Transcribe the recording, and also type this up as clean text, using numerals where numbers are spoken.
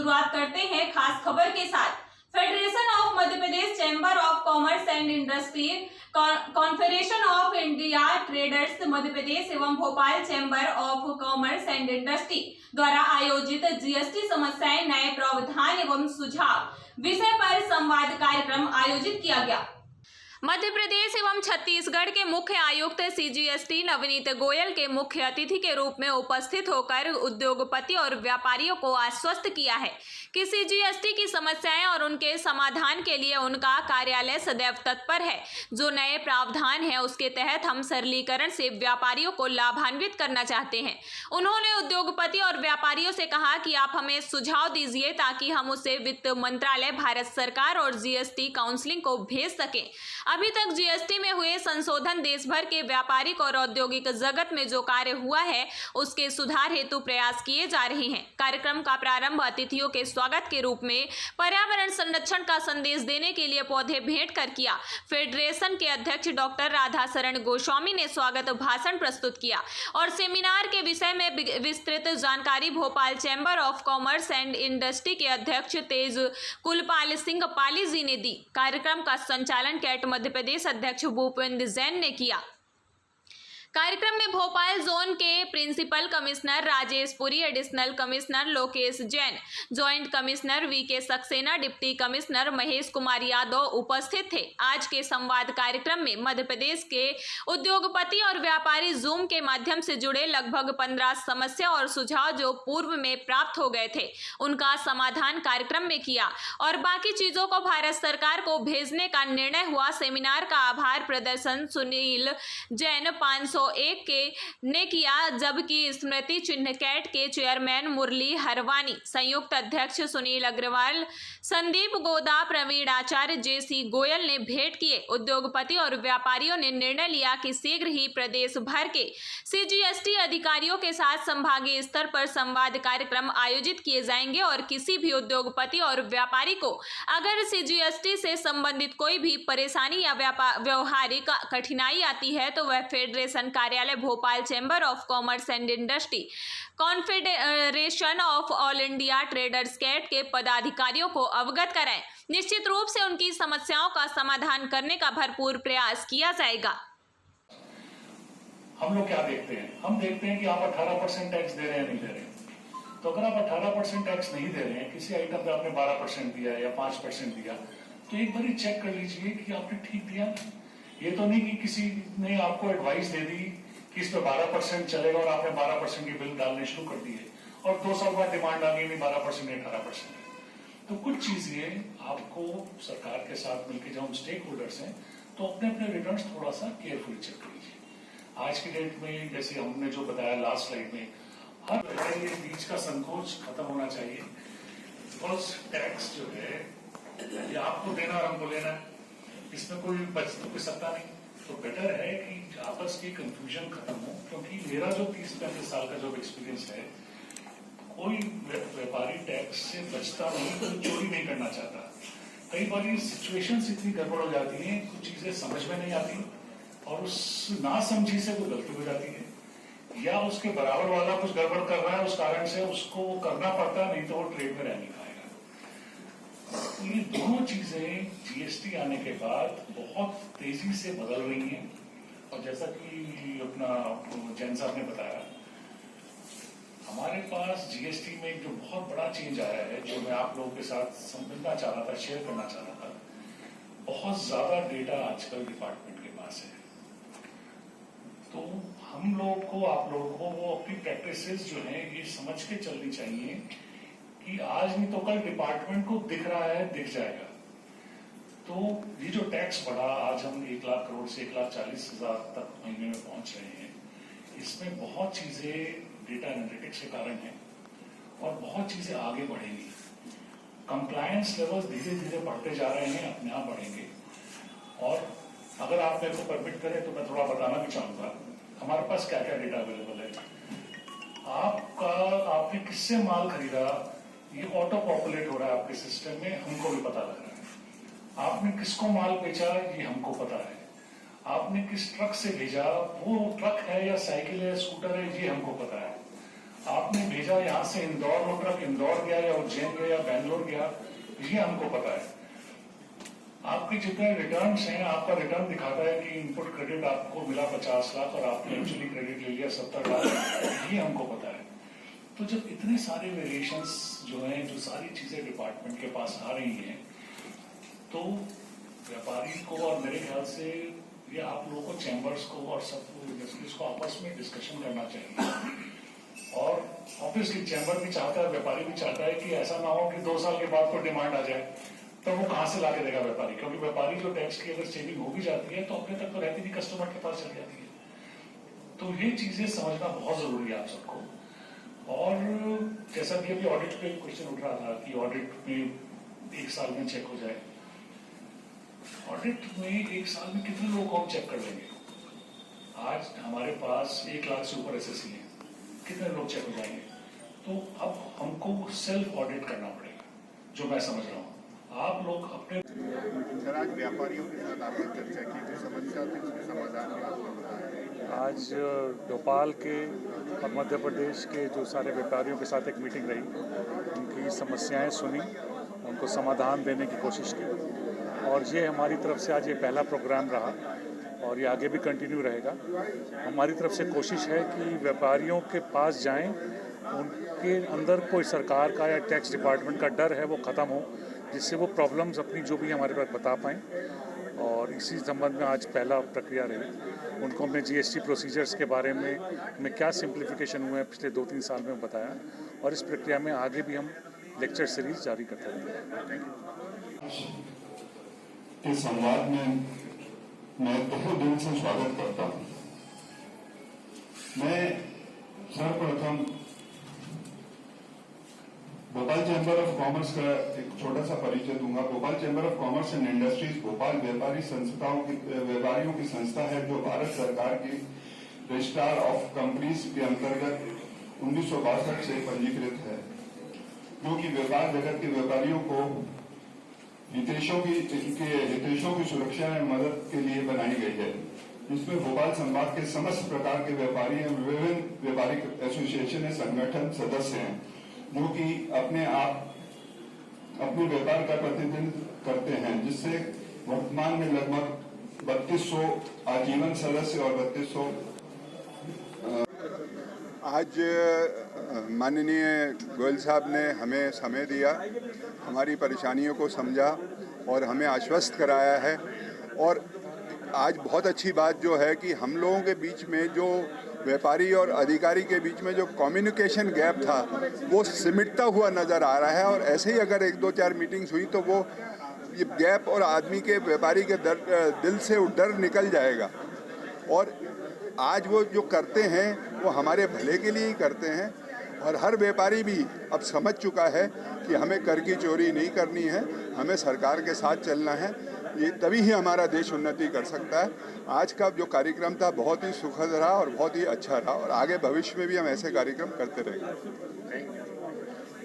शुरुआत करते हैं खास खबर के साथ। Federation of Madhya Pradesh, chamber of commerce and industry, confederation of India traders Madhya Pradesh एवं Bhopal chamber of commerce and industry द्वारा आयोजित जीएसटी समस्याएं, नए प्रावधान एवं सुझाव विषय पर संवाद कार्यक्रम आयोजित किया गया। मध्य प्रदेश एवं छत्तीसगढ़ के मुख्य आयुक्त सीजीएसटी नवनीत गोयल के मुख्य अतिथि के रूप में उपस्थित होकर उद्योगपति और व्यापारियों को आश्वस्त किया है कि सीजीएसटी की समस्याएं और उनके समाधान के लिए उनका कार्यालय सदैव तत्पर है। जो नए प्रावधान है उसके तहत हम सरलीकरण से व्यापारियों को लाभान्वित करना चाहते हैं। उन्होंने उद्योगपति और व्यापारियों से कहा कि आप हमें सुझाव दीजिए ताकि हम उसे वित्त मंत्रालय, भारत सरकार और जीएसटी काउंसिलिंग को भेज सकें। अभी तक जीएसटी में हुए संशोधन देश भर के व्यापारिक और औद्योगिक जगत में जो कार्य हुआ है उसके सुधार हेतु प्रयास किए जा रहे हैं। कार्यक्रम का प्रारंभ अतिथियों के स्वागत के रूप में पर्यावरण संरक्षण का संदेश देने के लिए पौधे भेंट कर किया। फेडरेशन के अध्यक्ष डॉक्टर राधाशरण गोस्वामी ने स्वागत भाषण प्रस्तुत किया और सेमिनार के विषय में विस्तृत जानकारी Bhopal chamber of commerce and industry के अध्यक्ष तेज कुलपाल सिंह पाली जी ने दी। कार्यक्रम का संचालन कैट मध्य प्रदेश अध्यक्ष भूपेंद्र जैन ने किया। कार्यक्रम में भोपाल जोन के principal commissioner Rajesh Puri, additional commissioner Lokesh Jain, joint commissioner V K Saxena, deputy commissioner Mahesh Kumar Yadav उपस्थित थे। आज के संवाद कार्यक्रम में मध्य प्रदेश के उद्योगपति और व्यापारी जूम के माध्यम से जुड़े लगभग 15 समस्या और सुझाव जो पूर्व में प्राप्त हो गए थे उनका समाधान कार्यक्रम में किया और बाकी चीजों को भारत सरकार को भेजने का निर्णय हुआ। सेमिनार का आभार प्रदर्शन सुनील जैन 501 ने किया, जबकि स्मृति चिन्ह कैट के चेयरमैन मुरली हरवानी, संयुक्त अध्यक्ष सुनील अग्रवाल, संदीप गोदा, प्रवीण आचार्य, जेसी गोयल ने भेंट किए। उद्योगपति और व्यापारियों ने निर्णय लिया कि शीघ्र ही प्रदेश भर के सीजीएसटी अधिकारियों के साथ संभागीय स्तर पर संवाद कार्यक्रम आयोजित किए जाएंगे और किसी भी उद्योगपति और व्यापारी को अगर सीजीएसटी से संबंधित कोई भी परेशानी या व्यवहारिक कठिनाई आती है तो वह फेडरेशन कार्यालय Bhopal chamber of commerce and industry, confederation of all India traders CAIT के पदाधिकारियों को अवगत कराएं। निश्चित रूप से उनकी समस्याओं का समाधान करने का भरपूर प्रयास किया जाएगा। हम लोग क्या देखते हैं? हम देखते हैं कि आप 18% टैक्स दे रहे हैं, नहीं दे रहे हैं। तो अगर आप 18% टैक्स नहीं दे रहे हैं, किसी आइटम पे आपने 12% दिया या 5% दिया, तो एक बार चेक कर लीजिए कि आपने ठीक दिया। ये तो नहीं कि किसी ने आपको एडवाइस दे दी कि इस पे 12% चलेगा और आपने 12% की बिल डालने शुरू कर दिए और 2 साल बाद डिमांड आ गई नहीं 12% नहीं 18%। तो कुछ चीजें आपको सरकार के साथ मिलकर जब हम स्टेक होल्डर्स हैं तो अपने अपने रिटर्न्स थोड़ा सा केयरफुली चेक कीजिए। आज की डेट में जैसे हमने जो बताया लास्ट स्लाइड में, हर ये बीच का संकोच खत्म होना चाहिए। बिकॉज टैक्स जो है ये आपको देना और हमको लेना है, इसमें कोई बच तो कोई सकता नहीं। तो बेटर है कि आपस की कंफ्यूजन खत्म हो, क्योंकि मेरा जो 30-35 साल का जो एक्सपीरियंस है, कोई व्यापारी टैक्स से बचता नहीं, कोई चोरी नहीं करना चाहता। कई बार सिचुएशंस इतनी गड़बड़ हो जाती हैं, कुछ चीजें समझ में नहीं आती और उस ना समझी से कोई गलती हो जाती है या उसके बराबर वाला कुछ गड़बड़ कर रहा है, उस कारण से उसको वो करना पड़ता, नहीं तो वो ट्रेड में रह नहीं पाएगा। तो ये दोनों चीजें जीएसटी आने के बाद बहुत तेजी से बदल रही हैं और जैसा कि अपना जैन साहब ने बताया, हमारे पास जीएसटी में एक जो बहुत बड़ा चेंज आया है, जो मैं आप लोगों के साथ समझना चाह रहा था, शेयर करना चाह रहा था। बहुत ज्यादा डेटा आजकल डिपार्टमेंट के पास है, तो हम लोग को, आप लोगों को वो अपनी प्रैक्टिसेस जो है ये समझ के चलनी चाहिए कि आज नहीं तो कल डिपार्टमेंट को दिख रहा है, दिख जाएगा। तो ये जो टैक्स बढ़ा, आज हम 1 लाख करोड़ से 1,40,000 तक महीने में पहुंच रहे हैं, इसमें बहुत चीजें डेटा एनालिटिक्स के कारण है और बहुत चीजें आगे बढ़ेंगी। कंप्लायंस लेवल धीरे धीरे बढ़ते जा रहे हैं, अपने आप बढ़ेंगे। और अगर आप मेरे को परमिट करें तो मैं थोड़ा बताना भी चाहूंगा हमारे पास क्या क्या डेटा अवेलेबल है। आपने किससे माल खरीदा, ये ऑटो पॉपुलेट हो रहा है आपके सिस्टम में, हमको भी पता लग रहा है। आपने किसको माल बेचा, ये हमको पता है। आपने किस ट्रक से भेजा, वो ट्रक है या साइकिल है, स्कूटर है, ये हमको पता है। आपने भेजा यहाँ से इंदौर, वो ट्रक इंदौर गया या उज्जैन गया या बैंगलोर गया, ये हमको पता है। आपके जितने रिटर्न्स हैं, आपका रिटर्न दिखाता है कि इनपुट क्रेडिट आपको मिला 50 लाख और आपने एक्चुअली क्रेडिट ले लिया 70 लाख, ये हमको पता है। तो जब इतने सारे वेरिएशंस जो हैं, जो सारी चीजें डिपार्टमेंट के पास आ रही हैं, तो व्यापारी को और मेरे ख्याल से ये आप लोगों को, चैम्बर्स को और सबको, इंडस्ट्रीज को आपस में डिस्कशन करना चाहिए। और ऑब्वियसली चैम्बर भी चाहता है, व्यापारी भी चाहता है कि ऐसा ना हो कि 2 साल के बाद कोई डिमांड आ जाए, तो वो कहाँ से ला के देगा व्यापारी, क्योंकि व्यापारी जो टैक्स की अगर सेविंग हो भी जाती है तो अपने तक तो रहती नहीं, कस्टमर के पास चली जाती है। तो ये चीजें समझना बहुत जरूरी है आप सबको। और जैसा कि अभी ऑडिट पे क्वेश्चन उठ रहा था कि ऑडिट में 1 साल में चेक हो जाए, ऑडिट में 1 साल में कितने लोगों को हम चेक कर लेंगे? आज हमारे पास 1 लाख से ऊपर एसएससी है, कितने लोग चेक हो जाएंगे? तो अब हमको सेल्फ ऑडिट करना पड़ेगा, जो मैं समझ रहा हूँ। आप लोग अपने सर, आज व्यापारियों के साथ आपने चर्चा की, जो समस्या थी उसके समाधान में आपने बताया। आज भोपाल के और मध्य प्रदेश के जो सारे व्यापारियों के साथ एक मीटिंग रही, उनकी समस्याएं सुनी, उनको समाधान देने की कोशिश की, और ये हमारी तरफ से आज ये पहला प्रोग्राम रहा और ये आगे भी कंटिन्यू रहेगा। हमारी तरफ से कोशिश है कि व्यापारियों के पास जाएं, उनके अंदर कोई सरकार का या टैक्स डिपार्टमेंट का डर है वो ख़त्म हो, जिससे वो प्रॉब्लम्स अपनी जो भी हमारे पास बता पाएँ। और इसी संबंध में आज पहला प्रक्रिया रही। उनको हमने जीएसटी प्रोसीजर्स के बारे में क्या सिंप्लीफिकेशन हुए हैं पिछले 2-3 साल में बताया, और इस प्रक्रिया में आगे भी हम लेक्चर सीरीज जारी करते रहेंगे। इस संवाद में मैं तहे दिल से स्वागत करता हूं। मैं सर्वप्रथम भोपाल चैम्बर ऑफ कॉमर्स का एक छोटा सा परिचय दूंगा। Bhopal chamber of commerce and industries Bhopal व्यापारियों की संस्था है, जो भारत सरकार की रजिस्ट्रार ऑफ कंपनीज के अंतर्गत 1962 से पंजीकृत है, जो कि व्यापार जगत के व्यापारियों को हितैषों की सुरक्षा एवं मदद के लिए बनाई गई है। इसमें भोपाल संभाग के समस्त प्रकार के व्यापारी एवं विभिन्न व्यापारिक एसोसिएशन संगठन सदस्य हैं, जो कि अपने व्यापार का प्रतिनिधित्व करते हैं, जिससे वर्तमान में लगभग 3200 आजीवन सदस्य और 3200 आज माननीय गोयल साहब ने हमें समय दिया, हमारी परेशानियों को समझा और हमें आश्वस्त कराया है। और आज बहुत अच्छी बात जो है कि हम लोगों के बीच में, जो व्यापारी और अधिकारी के बीच में जो कम्युनिकेशन गैप था, वो सिमटता हुआ नज़र आ रहा है। और ऐसे ही अगर 1-2-4 मीटिंग्स हुई तो वो ये गैप और आदमी के, व्यापारी के दिल से वो डर निकल जाएगा। और आज वो जो करते हैं वो हमारे भले के लिए ही करते हैं, और हर व्यापारी भी अब समझ चुका है कि हमें कर की चोरी नहीं करनी है, हमें सरकार के साथ चलना है। ये तभी ही हमारा देश उन्नति कर सकता है। आज का जो कार्यक्रम था बहुत ही सुखद रहा और बहुत ही अच्छा रहा, और आगे भविष्य में भी हम ऐसे कार्यक्रम करते रहेंगे।